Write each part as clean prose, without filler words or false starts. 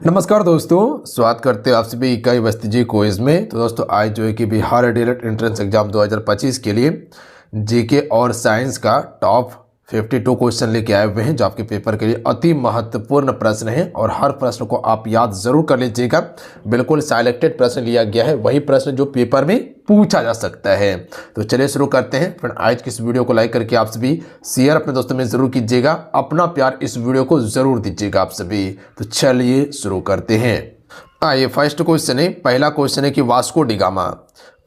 नमस्कार दोस्तों, स्वागत करते हैं आप सभी इकाई वस्ती क्विज में। तो दोस्तों आज जो है कि बिहार डीएलएड एंट्रेंस एग्जाम 2025 के लिए जीके और साइंस का टॉप 52 क्वेश्चन लेके आए हुए हैं, जो आपके पेपर के लिए अति महत्वपूर्ण प्रश्न है और हर प्रश्न को आप याद जरूर कर लीजिएगा। बिल्कुल सिलेक्टेड प्रश्न लिया गया है, वही प्रश्न जो पेपर में पूछा जा सकता है। तो चलिए शुरू करते हैं। फिर आज की इस वीडियो को लाइक करके आप सभी शेयर अपने दोस्तों में जरूर कीजिएगा, अपना प्यार इस वीडियो को जरूर दीजिएगा आप सभी। तो चलिए शुरू करते हैं। आइए फर्स्ट क्वेश्चन है, पहला क्वेश्चन है कि वास्को डी गामा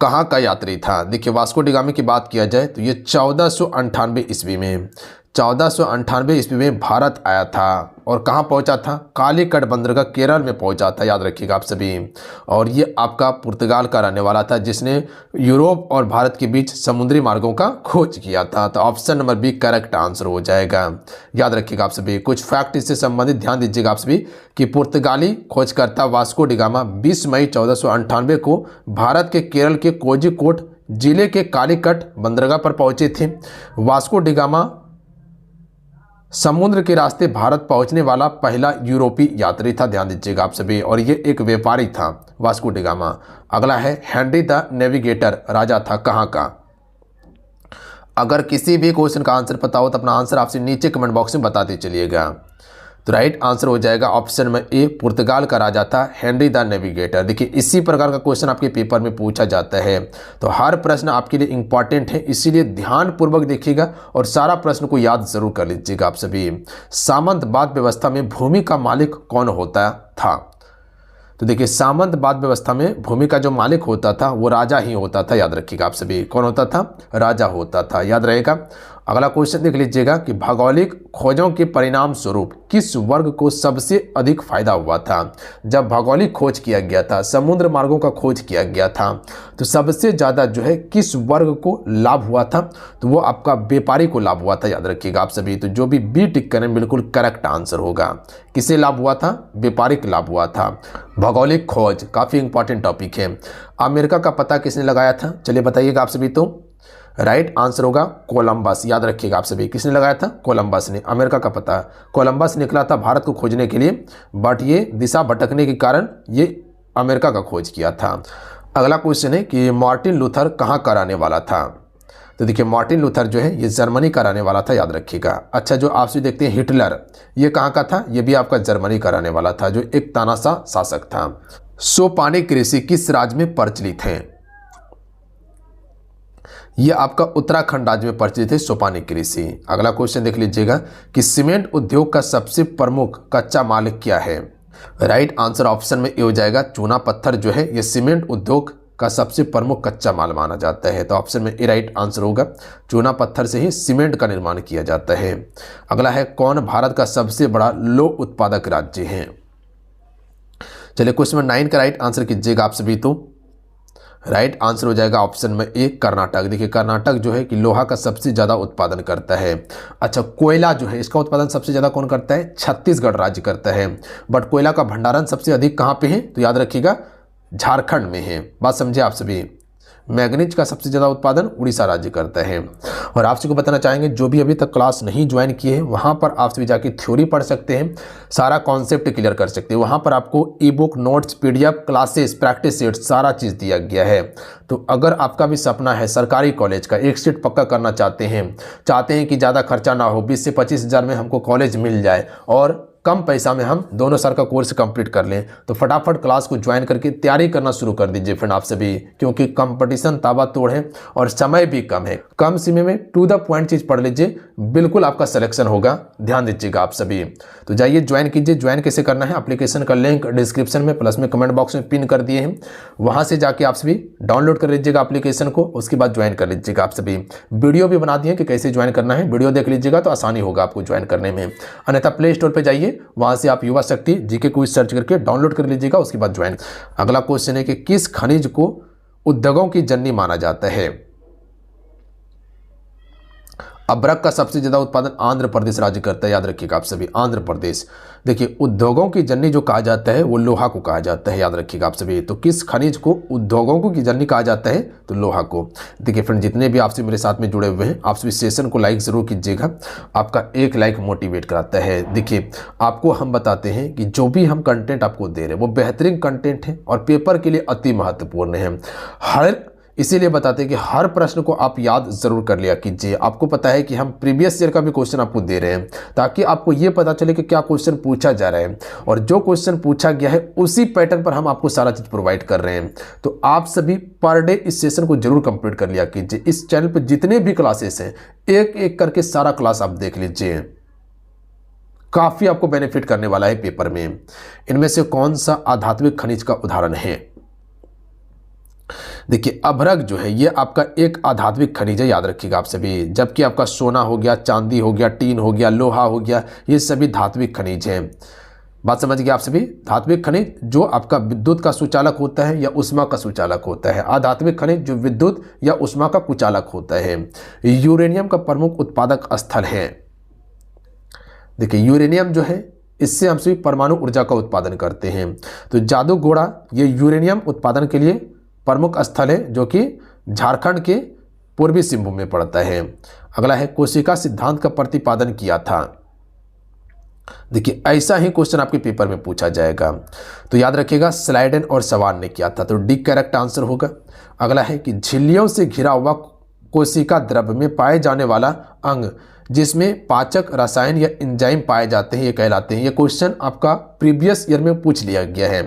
कहाँ का यात्री था। देखिए वास्को डी गामा की बात किया जाए तो ये 1498 ईस्वी में 1498 ईस्वी में भारत आया था और कहाँ पहुँचा था, कालीकट बंदरगाह केरल में पहुँचा था, याद रखिएगा आप सभी। और ये आपका पुर्तगाल का रहने वाला था जिसने यूरोप और भारत के बीच समुद्री मार्गों का खोज किया था। तो option number B correct answer हो जाएगा, याद रखिएगा आप सभी। कुछ फैक्ट इससे संबंधित ध्यान दीजिएगा आप सभी कि पुर्तगाली खोजकर्ता वास्को डी गामा 20 मई 1498 को भारत के केरल के कोझिकोड जिले के कालीकट बंदरगाह पर पहुंचे थे। वास्को डी गामा समुद्र के रास्ते भारत पहुंचने वाला पहला यूरोपीय यात्री था, ध्यान दीजिएगा आप सभी। और ये एक व्यापारी था वास्को डी गामा। अगला है हेनरी द नेविगेटर राजा था कहाँ का। अगर किसी भी क्वेश्चन का आंसर पता हो तो अपना आंसर आपसे नीचे कमेंट बॉक्स में बताते चलिएगा। तो राइट आंसर हो जाएगा ऑप्शन नंबर ए, पुर्तगाल का राजा था हेनरी द नेविगेटर। देखिए इसी प्रकार का क्वेश्चन आपके पेपर में पूछा जाता है, तो हर प्रश्न आपके लिए इंपॉर्टेंट है, इसीलिए ध्यानपूर्वक देखिएगा और सारा प्रश्न को याद जरूर कर लीजिएगा आप सभी। सामंतवाद व्यवस्था में भूमि का मालिक कौन होता था। तो देखिए सामंतवाद व्यवस्था में भूमि का जो मालिक होता था वो राजा ही होता था, याद रखिएगा आप सभी। कौन होता था, राजा होता था, याद रहेगा। अगला क्वेश्चन देख लीजिएगा कि भौगोलिक खोजों के परिणाम स्वरूप किस वर्ग को सबसे अधिक फायदा हुआ था। जब भौगोलिक खोज किया गया था, समुद्र मार्गों का खोज किया गया था, तो सबसे ज़्यादा जो है किस वर्ग को लाभ हुआ था, तो वो आपका व्यापारी को लाभ हुआ था, याद रखिएगा आप सभी। तो जो भी बी टिक करें बिल्कुल करेक्ट आंसर होगा। किसे लाभ हुआ था, व्यापारी को लाभ हुआ था। भौगोलिक खोज काफ़ी इंपॉर्टेंट टॉपिक है। अमेरिका का पता किसने लगाया था, चलिए बताइएगा आप सभी। तो राइट आंसर होगा कोलंबस, याद रखिएगा आप सभी। किसने लगाया था, कोलंबस ने। अमेरिका का पता कोलंबस निकला था भारत को खोजने के लिए, बट ये दिशा भटकने के कारण ये अमेरिका का खोज किया था। अगला क्वेश्चन है कि मार्टिन लूथर कहाँ का रहने वाला था। तो देखिए मार्टिन लूथर जो है ये जर्मनी का रहने वाला था, याद रखिएगा। अच्छा जो आपसे देखते हैं हिटलर, ये कहाँ का था, ये भी आपका जर्मनी का रहने वाला था, जो एक तानाशाह शासक था। सोपानी कृषि किस राज्य में प्रचलित है। ये आपका उत्तराखंड राज्य में प्रचलित है सोपानी कृषि। अगला क्वेश्चन देख लीजिएगा कि सीमेंट उद्योग का सबसे प्रमुख कच्चा माल क्या है। राइट आंसर ऑप्शन में ए हो जाएगा चूना पत्थर जो है ये सीमेंट उद्योग का सबसे प्रमुख कच्चा माल माना जाता है। तो ऑप्शन में ए राइट आंसर होगा, चूना पत्थर से ही सीमेंट का निर्माण किया जाता है। अगला है कौन भारत का सबसे बड़ा लौह उत्पादक राज्य है। चलिए क्वेश्चन नंबर 9 का राइट आंसर कीजिएगा आप सभी। तो राइट आंसर हो जाएगा ऑप्शन में ए कर्नाटक। देखिए कर्नाटक जो है कि लोहा का सबसे ज़्यादा उत्पादन करता है। अच्छा कोयला जो है इसका उत्पादन सबसे ज़्यादा कौन करता है, छत्तीसगढ़ राज्य करता है। बट कोयला का भंडारण सबसे अधिक कहाँ पे है, तो याद रखिएगा झारखंड में है। बात समझे आप सभी। मैग्नीज का सबसे ज़्यादा उत्पादन उड़ीसा राज्य करता है। और आपसे को बताना चाहेंगे जो भी अभी तक क्लास नहीं ज्वाइन किए हैं वहाँ पर आप सभी जाके थ्योरी पढ़ सकते हैं, सारा कॉन्सेप्ट क्लियर कर सकते हैं। वहाँ पर आपको ई book, notes, PDF, classes, practice set सारा चीज़ दिया गया है। तो अगर आपका भी सपना है सरकारी कॉलेज का एक सीट पक्का करना चाहते हैं कि ज़्यादा खर्चा ना हो, 20 से 25 हज़ार में हमको कॉलेज मिल जाए और कम पैसा में हम दोनों साल का कोर्स कंप्लीट कर लें, तो फटाफट क्लास को ज्वाइन करके तैयारी करना शुरू कर दीजिए फ्रेंड आप सभी, क्योंकि कंपटीशन ताबड़तोड़ है और समय भी कम है। कम समय में टू द पॉइंट चीज पढ़ लीजिए, बिल्कुल आपका सिलेक्शन होगा, ध्यान दीजिएगा आप सभी। तो जाइए ज्वाइन कीजिए। ज्वाइन कैसे करना है, एप्लीकेशन का लिंक डिस्क्रिप्शन में प्लस में कमेंट बॉक्स में पिन कर दिए हैं, वहां से जाके आप सभी डाउनलोड कर लीजिएगा एप्लीकेशन को, उसके बाद ज्वाइन कर लीजिएगा आप सभी। वीडियो भी बना दिए कि कैसे ज्वाइन करना है, वीडियो देख लीजिएगा तो आसानी होगा आपको ज्वाइन करने में। अन्यथा प्ले स्टोर पर जाइए, वहां से आप युवा शक्ति जीके क्विज सर्च करके डाउनलोड कर लीजिएगा, उसके बाद ज्वाइन। अगला क्वेश्चन है कि किस खनिज को उद्योगों की जननी माना जाता है। अभ्रक का सबसे ज्यादा उत्पादन आंध्र प्रदेश राज्य करता है, याद रखिएगा आप सभी, आंध्र प्रदेश। देखिए उद्योगों की जननी जो कहा जाता है वो लोहा को कहा जाता है, याद रखिएगा आप सभी। तो किस खनिज को उद्योगों की जननी कहा जाता है? तो लोहा को। देखिए फ्रेंड, जितने भी आपसे मेरे साथ में जुड़े हुए हैं, आप सभी सेशन को लाइक जरूर कीजिएगा, आपका एक लाइक मोटिवेट कराता है। देखिए आपको हम बताते हैं कि जो भी हम कंटेंट आपको दे रहे हैं वो बेहतरीन कंटेंट है और पेपर के लिए अति महत्वपूर्ण है। इसीलिए बताते हैं कि हर प्रश्न को आप याद जरूर कर लिया कीजिए। आपको पता है कि हम प्रीवियस ईयर का भी क्वेश्चन आपको दे रहे हैं ताकि आपको ये पता चले कि क्या क्वेश्चन पूछा जा रहा है, और जो क्वेश्चन पूछा गया है उसी पैटर्न पर हम आपको सारा चीज प्रोवाइड कर रहे हैं। तो आप सभी पर डे इस सेशन को जरूर कंप्लीट कर लिया कीजिए। इस चैनल पर जितने भी क्लासेस हैं एक एक करके सारा क्लास आप देख लीजिए, काफी आपको बेनिफिट करने वाला है पेपर में। इनमें से कौन सा आध्यात्मिक खनिज का उदाहरण है? देखिए अभ्रक जो है ये आपका एक आध्यात्मिक खनिज है, याद रखिएगा आप सभी। जबकि आपका सोना हो गया, चांदी हो गया, टीन हो गया, लोहा हो गया, ये सभी धात्विक खनिज हैं। बात समझ गए आप सभी? धात्विक खनिज जो आपका विद्युत का सुचालक होता है या उष्मा का सुचालक होता है, आध्यात्मिक खनिज जो विद्युत या उष्मा का कुचालक होता है। यूरेनियम का प्रमुख उत्पादक स्थल है। देखिए यूरेनियम जो है इससे हम सभी परमाणु ऊर्जा का उत्पादन करते हैं। तो जादूगोड़ा ये यूरेनियम उत्पादन के लिए प्रमुख स्थल है जो कि झारखंड के पूर्वी सिंहभूम में पड़ता है। अगला है कोशिका सिद्धांत का प्रतिपादन किया था। देखिए ऐसा ही क्वेश्चन आपके पेपर में पूछा जाएगा, तो याद रखिएगा स्लाइडेन और सवान ने किया था, तो डी करेक्ट आंसर होगा। अगला है कि झिल्लियों से घिरा हुआ कोशिका द्रव्य में पाए जाने वाला अंग जिसमें पाचक रसायन या एंजाइम पाए जाते हैं ये कहलाते हैं। ये क्वेश्चन आपका प्रीवियस ईयर में पूछ लिया गया है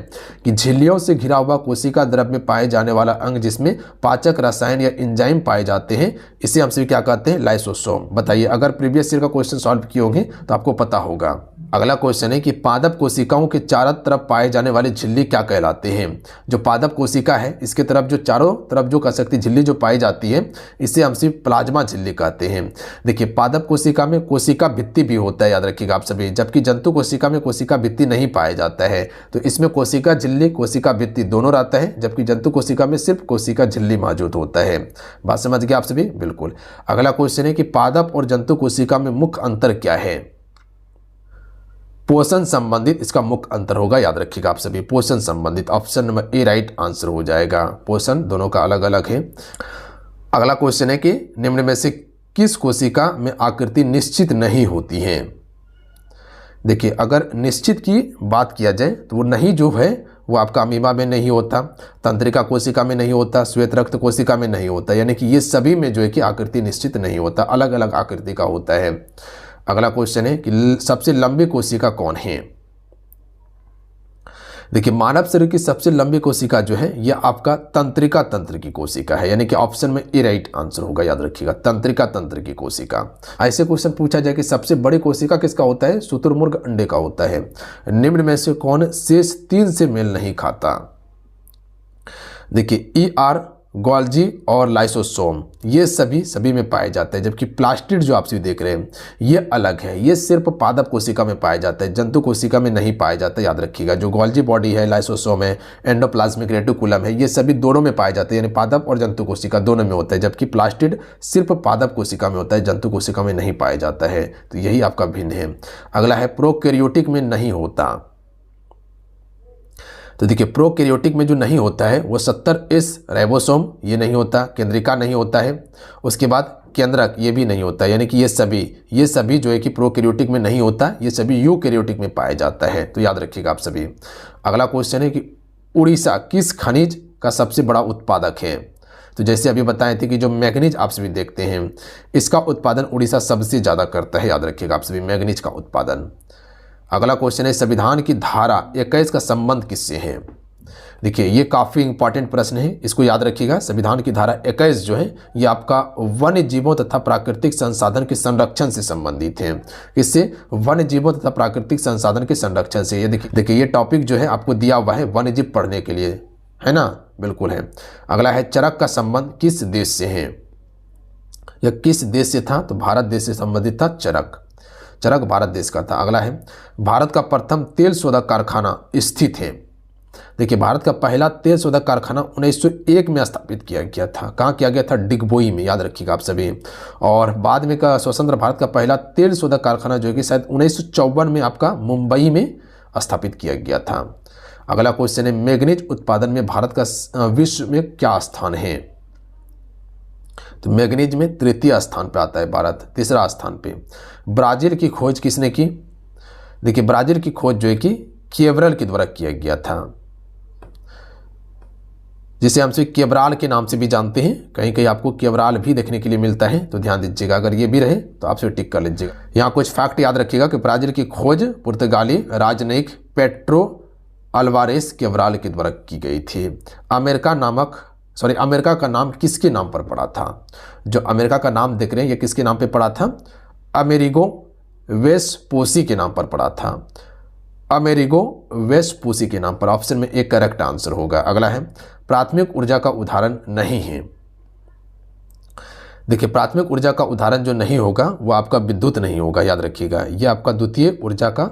कि झिल्लियों से घिरा हुआ कोशिका द्रव्य में पाए जाने वाला अंग जिसमें पाचक रसायन या एंजाइम पाए जाते हैं, इसे हम सभी क्या कहते हैं? लाइसोसोम। बताइए, अगर प्रीवियस ईयर का क्वेश्चन सॉल्व किए होंगे तो आपको पता होगा। अगला क्वेश्चन है कि पादप कोशिकाओं के चारों तरफ पाए जाने वाली झिल्ली क्या कहलाते हैं? जो पादप कोशिका है इसके तरफ जो चारों तरफ जो कह सकती झिल्ली जो पाई जाती है इसे हम सिर्फ प्लाज्मा झिल्ली कहते हैं। देखिए पादप कोशिका में कोशिका भित्ति भी होता है, याद रखिएगा आप सभी, जबकि जंतु कोशिका में कोशिका भित्ति नहीं पाया जाता है। तो इसमें कोशिका झिल्ली कोशिका भित्ति दोनों रहता है, जबकि जंतु कोशिका में सिर्फ कोशिका झिल्ली मौजूद होता है। बात समझ गए आप सभी? बिल्कुल। अगला क्वेश्चन है कि पादप और जंतु कोशिका में मुख्य अंतर क्या है? पोषण संबंधित इसका मुख्य अंतर होगा, याद रखिएगा आप सभी, पोषण संबंधित। Option number A right answer हो जाएगा। पोषण दोनों का अलग अलग है। अगला क्वेश्चन है कि निम्न में से किस कोशिका में आकृति निश्चित नहीं होती है? देखिए अगर निश्चित की बात किया जाए तो वो नहीं जो है वो आपका अमीबा में नहीं होता, तंत्रिका कोशिका में नहीं होता, श्वेत रक्त कोशिका में नहीं होता, यानी कि ये सभी में जो है कि आकृति निश्चित नहीं होता, अलग अलग आकृति का होता है। अगला क्वेश्चन है कि सबसे लंबी कोशिका कौन है? देखिए मानव शरीर की सबसे लंबी कोशिका जो है यह आपका तंत्रिका तंत्र की कोशिका है, यानी कि ऑप्शन में ए राइट आंसर होगा, याद रखिएगा, तंत्रिका तंत्र की कोशिका। ऐसे क्वेश्चन पूछा जाए कि सबसे बड़ी कोशिका किसका होता है? शुतुरमुर्ग अंडे का होता है। निम्न में से कौन शेष 3 से मेल नहीं खाता? देखिए ER, गोल्जी और लाइसोसोम ये सभी में पाए जाते हैं, जबकि प्लास्टिड जो आप सभी देख रहे हैं ये अलग है, ये सिर्फ पादप कोशिका में पाया जाता है, जंतु कोशिका में नहीं पाया जाता, याद रखिएगा। जो गोल्जी बॉडी है, लाइसोसोम है, एंडोप्लाज्मिक रेटिकुलम है, ये सभी दोनों में पाए जाते हैं, यानी पादप और जंतु कोशिका दोनों में होता है, जबकि प्लास्टिड सिर्फ पादप कोशिका में होता है, जंतु कोशिका में नहीं पाया जाता है। तो यही आपका भिन्न है। अगला है प्रोकैरियोटिक में नहीं होता। तो देखिए प्रोकैरियोटिक में जो नहीं होता है वो 70S राइबोसोम ये नहीं होता, केंद्रिका नहीं होता है, उसके बाद केंद्रक ये भी नहीं होता, यानी कि ये सभी जो है कि प्रोकैरियोटिक में नहीं होता, ये सभी यूकैरियोटिक में पाया जाता है। तो याद रखिएगा आप सभी। अगला क्वेश्चन है कि उड़ीसा किस खनिज का सबसे बड़ा उत्पादक है? तो जैसे अभी बताए थे कि जो मैग्नीज आप सभी देखते हैं इसका उत्पादन उड़ीसा सबसे ज़्यादा करता है, याद रखिएगा आप सभी, मैग्नीज का उत्पादन। अगला क्वेश्चन है संविधान की धारा 21 का संबंध किससे है? देखिए ये काफ़ी इंपॉर्टेंट प्रश्न है, इसको याद रखिएगा। संविधान की धारा 21 जो है ये आपका वन्य जीवों तथा प्राकृतिक संसाधन के संरक्षण से संबंधित है। किससे? वन्य जीवों तथा प्राकृतिक संसाधन के संरक्षण से। ये देखिए ये टॉपिक जो है आपको दिया हुआ है वन्य जीव पढ़ने के लिए, है ना? बिल्कुल है। अगला है चरक का संबंध किस देश से है? यह किस देश से था? तो भारत देश से संबंधित था चरक भारत देश का था। अगला है भारत का प्रथम तेल शोधक कारखाना स्थित है। देखिए भारत का पहला तेल शोधक कारखाना 1901 में स्थापित किया गया था। कहाँ किया गया था? डिगबोई में, याद रखिएगा आप सभी। और बाद में का स्वतंत्र भारत का पहला तेल शोधक कारखाना जो है कि शायद 1954 में आपका मुंबई में स्थापित किया गया था। अगला क्वेश्चन है, मैग्नीज उत्पादन में भारत का विश्व में क्या स्थान है? तो मैग्नीज में तृतीय स्थान पे आता है भारत, तीसरा स्थान पे। ब्राजील की खोज किसने की? देखिए ब्राजील की खोज जो है कि केवरल के द्वारा किया गया था, जिसे हम केवराल के नाम से भी जानते हैं। कहीं कहीं आपको केवराल भी देखने के लिए मिलता है, तो ध्यान दीजिएगा। अगर ये भी रहे तो आप इसे टिक कर लीजिएगा। यहाँ कुछ फैक्ट याद रखिएगा कि ब्राजील की खोज पुर्तगाली राजनयिक पेट्रो अल्वारेस केवराल के द्वारा की गई थी। अमेरिका का नाम किसके नाम पर पड़ा था? जो अमेरिका का नाम देख रहे हैं ये किसके नाम पे पड़ा था? अमेरिगो वेस्पूसी के नाम पर पड़ा था। अमेरिगो वेस्पूसी के नाम पर। ऑप्शन में एक करेक्ट आंसर होगा। अगला है, प्राथमिक ऊर्जा का उदाहरण नहीं है। देखिए प्राथमिक ऊर्जा का उदाहरण जो नहीं होगा वो आपका विद्युत नहीं होगा, याद रखिएगा। ये आपका द्वितीय ऊर्जा का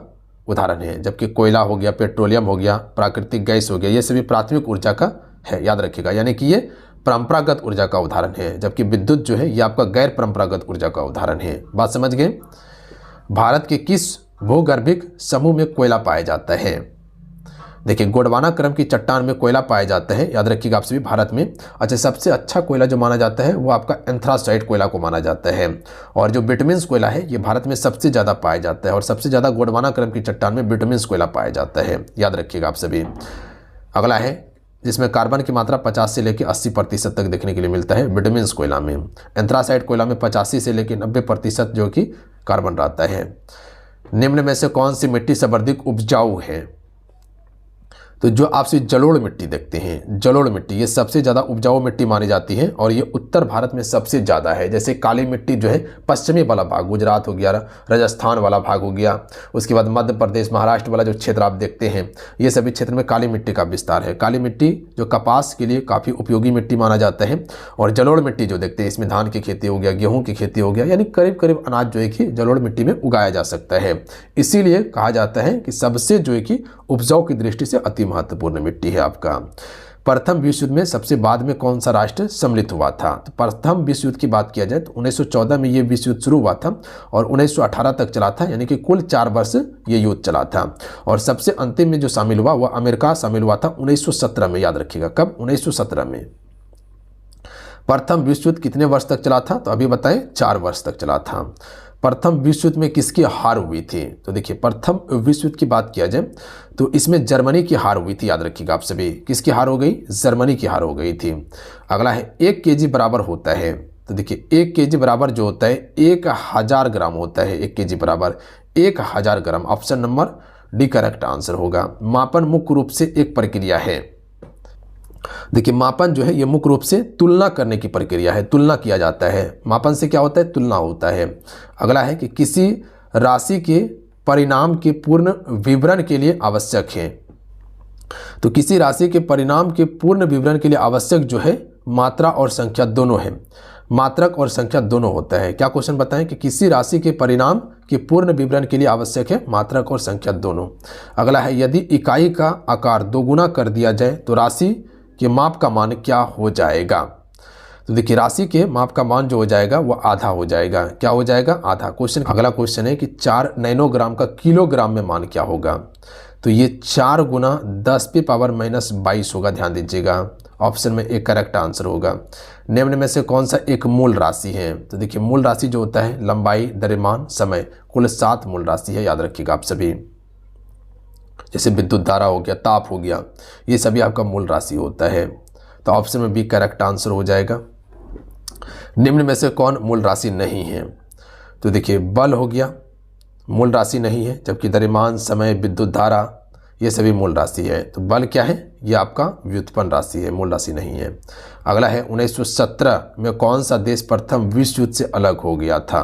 उदाहरण है, जबकि कोयला हो गया, पेट्रोलियम हो गया, प्राकृतिक गैस हो गया, ये सभी प्राथमिक ऊर्जा का है, याद रखिएगा। यानी कि ये परंपरागत ऊर्जा का उदाहरण है, जबकि विद्युत जो है ये आपका गैर परंपरागत ऊर्जा का उदाहरण है। बात समझ गए? भारत के किस भूगर्भिक समूह में कोयला पाया जाता है? देखिए गोंडवाना क्रम की चट्टान में कोयला पाया जाता है, याद रखिएगा आप सभी, भारत में। अच्छा, सबसे अच्छा कोयला जो माना जाता है वो आपका एंथ्रासाइट कोयला को माना जाता है। और जो बिटुमिन्स कोयला है ये भारत में सबसे ज़्यादा पाया जाता है, और सबसे ज़्यादा गोंडवाना क्रम की चट्टान में बिटुमिन्स कोयला पाया जाता है, याद रखिएगा आप सभी। अगला है, जिसमें कार्बन की मात्रा 50 से लेकर 80% तक देखने के लिए मिलता है बिटुमिन्स कोयला में। एंथ्रासाइट कोयला में 85 से लेकर 90% जो कि कार्बन रहता है। निम्न में से कौन सी मिट्टी सर्वाधिक उपजाऊ है? तो जो आपसे जलोढ़ मिट्टी देखते हैं, जलोढ़ मिट्टी ये सबसे ज़्यादा उपजाऊ मिट्टी मानी जाती है, और ये उत्तर भारत में सबसे ज़्यादा है। जैसे काली मिट्टी जो है पश्चिमी वाला भाग, गुजरात हो गया, राजस्थान वाला भाग हो गया, उसके बाद मध्य प्रदेश, महाराष्ट्र वाला जो क्षेत्र आप देखते हैं, ये सभी क्षेत्र में काली मिट्टी का विस्तार है। काली मिट्टी जो कपास के लिए काफ़ी उपयोगी मिट्टी माना जाता है, और जलोढ़ मिट्टी जो देखते हैं इसमें धान की खेती हो गया, गेहूँ की खेती हो गया, यानी करीब करीब अनाज जो है कि जलोढ़ मिट्टी में उगाया जा सकता है। इसीलिए कहा जाता है कि सबसे जो है कि उपजाऊ की दृष्टि से अति महत्वपूर्ण मिट्टी है आपका। प्रथम विश्व युद्ध में सबसे बाद में कौन सा राष्ट्र सम्मिलित हुआ था? तो प्रथम विश्व युद्ध की बात किया जाए तो 1914 में ये विश्व युद्ध शुरू हुआ था और 1918 तक चला था, यानी कि कुल 4 वर्ष ये युद्ध चला था। और सबसे अंतिम में जो शामिल हुआ वह अमेरिका शामिल हुआ था 1917 में, याद रखिएगा। कब? 1917 में। प्रथम विश्व युद्ध कितने वर्ष तक चला था? तो अभी बताएं, 4 वर्ष तक चला था। प्रथम विश्व युद्ध में किसकी हार हुई थी? तो देखिए प्रथम विश्व युद्ध की बात किया जाए तो इसमें जर्मनी की हार हुई थी, याद रखिएगा आप सभी। किसकी हार हो गई? जर्मनी की हार हो गई थी। अगला है, 1 kg बराबर होता है। तो देखिए 1 kg बराबर जो होता है 1000 ग्राम होता है। 1 kg बराबर 1000 gram. Option number D correct answer होगा। मापन मुख्य रूप से एक प्रक्रिया है। देखिए मापन जो है ये मुख्य रूप से तुलना करने की प्रक्रिया है, तुलना किया जाता है। मापन से क्या होता है? तुलना होता है। अगला है कि किसी राशि के परिणाम के पूर्ण विवरण के लिए आवश्यक है। तो किसी राशि के परिणाम के पूर्ण विवरण के लिए आवश्यक जो है मात्रा और संख्या दोनों है। मात्रक और संख्या दोनों होता है। क्या क्वेश्चन बताएं कि किसी राशि के परिणाम के पूर्ण विवरण के लिए आवश्यक है मात्रक और संख्या दोनों। अगला है, यदि इकाई का आकार 2 गुना कर दिया जाए तो राशि के माप का मान क्या हो जाएगा? तो देखिए राशि के माप का मान जो हो जाएगा वो आधा हो जाएगा। क्या हो जाएगा? आधा। क्वेश्चन, अगला क्वेश्चन है कि 4 नैनोग्राम का किलोग्राम में मान क्या होगा? तो ये 4 गुना 10⁻⁻22 होगा, ध्यान दीजिएगा। ऑप्शन में एक करेक्ट आंसर होगा। निम्न में से कौन सा एक मूल राशि है? तो देखिए मूल राशि जो होता है लंबाई, द्रव्यमान, समय, कुल 7 मूल राशि है, याद रखिएगा आप सभी। जैसे विद्युत धारा हो गया, ताप हो गया, ये सभी आपका मूल राशि होता है। तो ऑप्शन में बी करेक्ट आंसर हो जाएगा। निम्न में से कौन मूल राशि नहीं है? तो देखिए बल हो गया, मूल राशि नहीं है, जबकि द्रव्यमान, समय, विद्युत धारा ये सभी मूल राशि है। तो बल क्या है? ये आपका व्युत्पन्न राशि है, मूल राशि नहीं है। अगला है, 1917 में कौन सा देश प्रथम विश्व युद्ध से अलग हो गया था?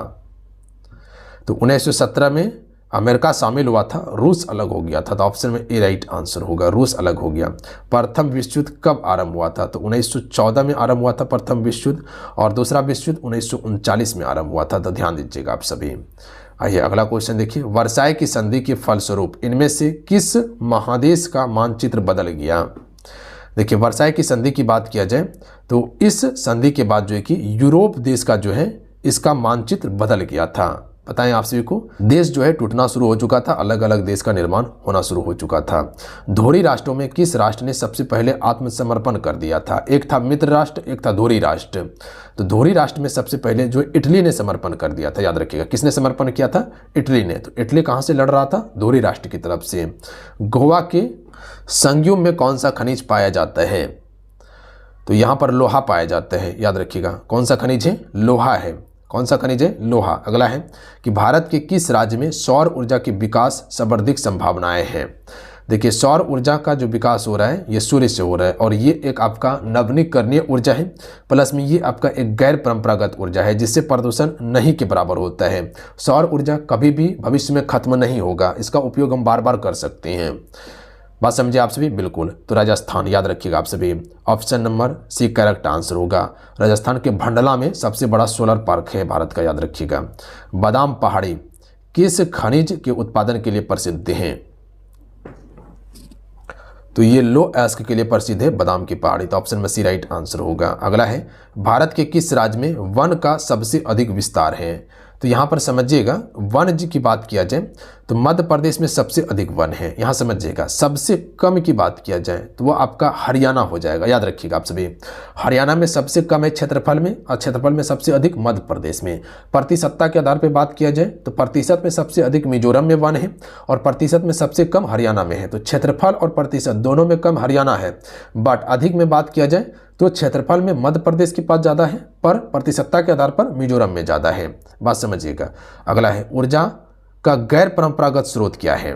तो 1917 में अमेरिका शामिल हुआ था, रूस अलग हो गया था। तो ऑप्शन में ए राइट आंसर होगा, रूस अलग हो गया। प्रथम विश्व युद्ध कब आरंभ हुआ था? तो 1914 में आरंभ हुआ था प्रथम विश्व युद्ध, और दूसरा विश्व युद्ध 1939 में आरंभ हुआ था। तो ध्यान दीजिएगा आप सभी। आइए अगला क्वेश्चन देखिए, वर्साई की संधि के फलस्वरूप इनमें से किस महादेश का मानचित्र बदल गया। देखिए वर्साई की संधि की बात किया जाए तो इस संधि के बाद जो है कि यूरोप देश का जो है इसका मानचित्र बदल गया था। बताएं आप सभी को, देश जो है टूटना शुरू हो चुका था, अलग अलग देश का निर्माण होना शुरू हो चुका था। धोरी राष्ट्रों में किस राष्ट्र ने सबसे पहले आत्मसमर्पण कर दिया था। एक था मित्र राष्ट्र, एक था धोरी राष्ट्र। तो धोरी राष्ट्र में सबसे पहले जो इटली ने समर्पण कर दिया था, याद रखिएगा किसने समर्पण किया था, इटली ने। तो इटली कहाँ से लड़ रहा था, धोरी राष्ट्र की तरफ से। गोवा के संगयुम में कौन सा खनिज पाया जाता है, तो यहाँ पर लोहा पाया जाता है, याद रखिएगा कौन सा खनिज है, लोहा है। कौन सा खनिज है, लोहा। अगला है कि भारत के किस राज्य में सौर ऊर्जा के विकास सर्वाधिक संभावनाएं हैं। देखिए सौर ऊर्जा का जो विकास हो रहा है ये सूर्य से हो रहा है और ये एक आपका नवीकरणीय ऊर्जा है, प्लस में ये आपका एक गैर परंपरागत ऊर्जा है जिससे प्रदूषण नहीं के बराबर होता है। सौर ऊर्जा कभी भी भविष्य में खत्म नहीं होगा, इसका उपयोग हम बार बार कर सकते हैं। बात समझे आप सभी, बिल्कुल। तो राजस्थान याद रखिएगा आप सभी, option number C correct answer होगा। राजस्थान के भंडला में सबसे बड़ा सोलर पार्क है भारत का, याद रखिएगा। बादाम पहाड़ी किस खनिज के उत्पादन के लिए प्रसिद्ध हैं, तो ये लो एस्क के लिए प्रसिद्ध है बादाम की पहाड़ी, तो ऑप्शन में सी राइट आंसर होगा। अगला है भारत के किस राज्य में वन का सबसे अधिक विस्तार है। तो यहाँ पर समझिएगा वन की बात किया जाए तो मध्य प्रदेश में सबसे अधिक वन है। यहाँ समझिएगा सबसे कम की बात किया जाए तो वो आपका हरियाणा हो जाएगा, याद रखिएगा आप सभी। हरियाणा में सबसे कम है क्षेत्रफल में और क्षेत्रफल में सबसे अधिक मध्य प्रदेश में। प्रतिशतता के आधार पर बात किया जाए तो प्रतिशत में सबसे अधिक मिजोरम में वन है और प्रतिशत में सबसे कम हरियाणा में है। तो क्षेत्रफल और प्रतिशत दोनों में कम हरियाणा है, बट अधिक में बात किया जाए तो क्षेत्रफल में मध्य प्रदेश के पास ज़्यादा है पर प्रतिशतता के आधार पर मिजोरम में ज़्यादा है। बात समझिएगा। अगला है ऊर्जा का गैर परंपरागत स्रोत क्या है।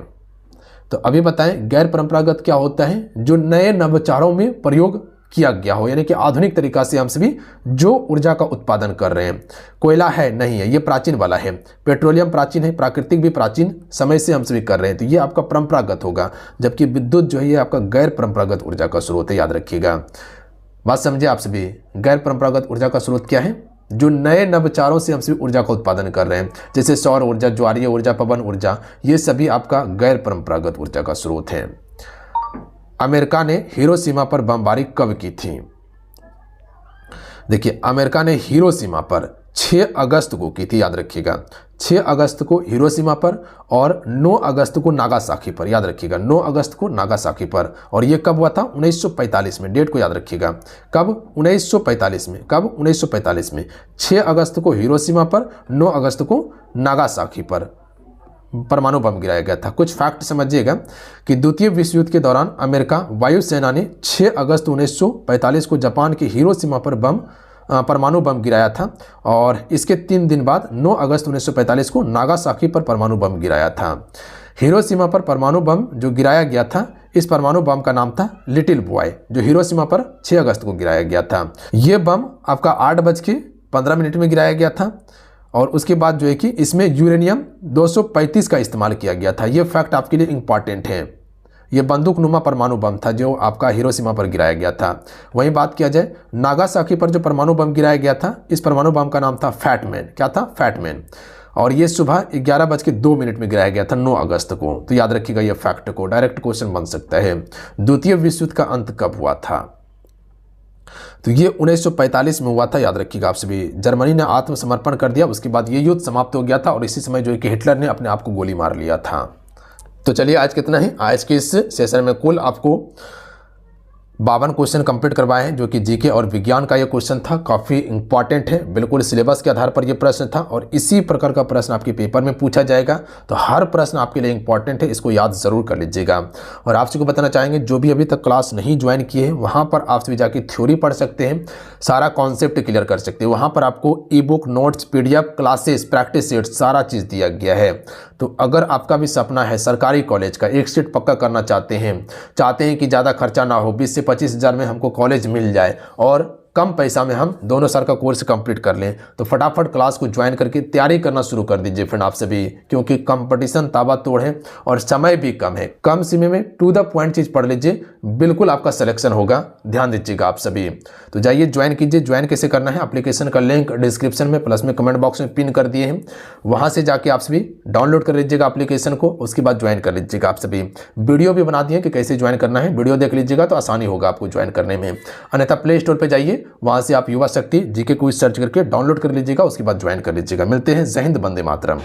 तो अभी बताएं गैर परंपरागत क्या होता है, जो नए नवाचारों में प्रयोग किया गया हो, यानी कि आधुनिक तरीका से हम सभी जो ऊर्जा का उत्पादन कर रहे हैं। कोयला है, नहीं है, ये प्राचीन वाला है। पेट्रोलियम प्राचीन है, प्राकृतिक भी प्राचीन समय से हम सभी कर रहे हैं, तो ये आपका परंपरागत होगा। जबकि विद्युत जो है ये आपका गैर परंपरागत ऊर्जा का स्रोत है, याद रखिएगा। बात समझे आप सभी, गैर परंपरागत ऊर्जा का स्रोत क्या है, जो नए नवाचारों से हम सभी ऊर्जा का उत्पादन कर रहे हैं, जैसे सौर ऊर्जा, ज्वारीय ऊर्जा, पवन ऊर्जा, ये सभी आपका गैर परंपरागत ऊर्जा का स्रोत है। अमेरिका ने हिरोशिमा पर बमबारी कब की थी। देखिए अमेरिका ने हिरोशिमा पर 6 अगस्त को की थी, याद रखिएगा। 6 अगस्त को हिरोशिमा पर और 9 अगस्त को नागासाकी पर, याद रखिएगा 9 अगस्त को नागासाकी पर। और ये कब हुआ था, 1945 में। डेट को याद रखिएगा, कब, 1945 में। कब, 1945 में। 6 अगस्त को हिरोशिमा पर, 9 अगस्त को नागासाकी पर परमाणु बम गिराया गया था। कुछ फैक्ट समझिएगा कि द्वितीय विश्व युद्ध के दौरान अमेरिका वायुसेना ने 6 अगस्त 1945 को जापान के हिरोशिमा पर परमाणु बम गिराया था और इसके 3 दिन बाद 9 अगस्त 1945 को नागासाकी पर परमाणु बम गिराया था। हिरोशिमा पर परमाणु बम जो गिराया गया था, इस परमाणु बम का नाम था लिटिल बॉय, जो हिरोशिमा पर 6 अगस्त को गिराया गया था। यह बम आपका 8:15 में गिराया गया था और उसके बाद जो है कि इसमें यूरेनियम 235 का इस्तेमाल किया गया था। यह फैक्ट आपके लिए इंपॉर्टेंट है। यह बंदूकनुमा परमाणु बम था जो आपका हिरोशिमा पर गिराया गया था। वहीं बात किया जाए नागासाकी पर जो परमाणु बम गिराया गया था, इस परमाणु बम का नाम था फैटमैन। क्या था, फैटमैन। और ये सुबह 11:02 में गिराया गया था 9 अगस्त को। तो याद रखिएगा ये फैक्ट को, डायरेक्ट क्वेश्चन बन सकता है। द्वितीय विश्व युद्ध का अंत कब हुआ था, तो ये 1945 में हुआ था, याद रखिएगा आप सभी। जर्मनी ने आत्मसमर्पण कर दिया, उसके बाद ये युद्ध समाप्त हो गया था और इसी समय जो है कि हिटलर ने अपने आप को गोली मार लिया था। तो चलिए आज कितना है, आज के इस सेशन में कुल आपको 52 क्वेश्चन कंप्लीट करवाए हैं, जो कि जीके और विज्ञान का ये क्वेश्चन था। काफ़ी इंपॉर्टेंट है, बिल्कुल सिलेबस के आधार पर ये प्रश्न था और इसी प्रकार का प्रश्न आपके पेपर में पूछा जाएगा। तो हर प्रश्न आपके लिए इंपॉर्टेंट है, इसको याद ज़रूर कर लीजिएगा। और आप सबको बताना चाहेंगे जो भी अभी तक क्लास नहीं ज्वाइन किए हैं, वहाँ पर आप सभी जाके थ्योरी पढ़ सकते हैं, सारा कॉन्सेप्ट क्लियर कर सकते हैं। वहाँ पर आपको ई book, notes, PDF, classes, practice set सारा चीज़ दिया गया है। तो अगर आपका भी सपना है सरकारी कॉलेज का, एक सीट पक्का करना चाहते हैं कि ज़्यादा खर्चा ना हो, 20 से 25 हज़ार में हमको कॉलेज मिल जाए और कम पैसा में हम दोनों साल का कोर्स कंप्लीट कर लें। तो फटाफट क्लास को ज्वाइन करके तैयारी करना शुरू कर दीजिए फ्रेंड आप सभी, क्योंकि कंपटीशन ताबड़तोड़ है और समय भी कम है। कम समय में टू द पॉइंट चीज पढ़ लीजिए, बिल्कुल आपका सिलेक्शन होगा, ध्यान दीजिएगा आप सभी। तो जाइए ज्वाइन कीजिए। ज्वाइन कैसे करना है, एप्लीकेशन का लिंक डिस्क्रिप्शन में प्लस में कमेंट बॉक्स में पिन कर दिए हैं, वहां से जाके आप सभी डाउनलोड कर लीजिएगा एप्लीकेशन को, उसके बाद ज्वाइन कर लीजिएगा आप सभी। वीडियो भी बना दिए कि कैसे ज्वाइन करना है, वीडियो देख लीजिएगा तो आसानी होगा आपको ज्वाइन करने में। अन्यथा प्ले स्टोर पर जाइए, वहां से आप युवा शक्ति जीके क्विज सर्च करके डाउनलोड कर लीजिएगा, उसके बाद ज्वाइन कर लीजिएगा। मिलते हैं। जय हिंद, वंदे मातरम।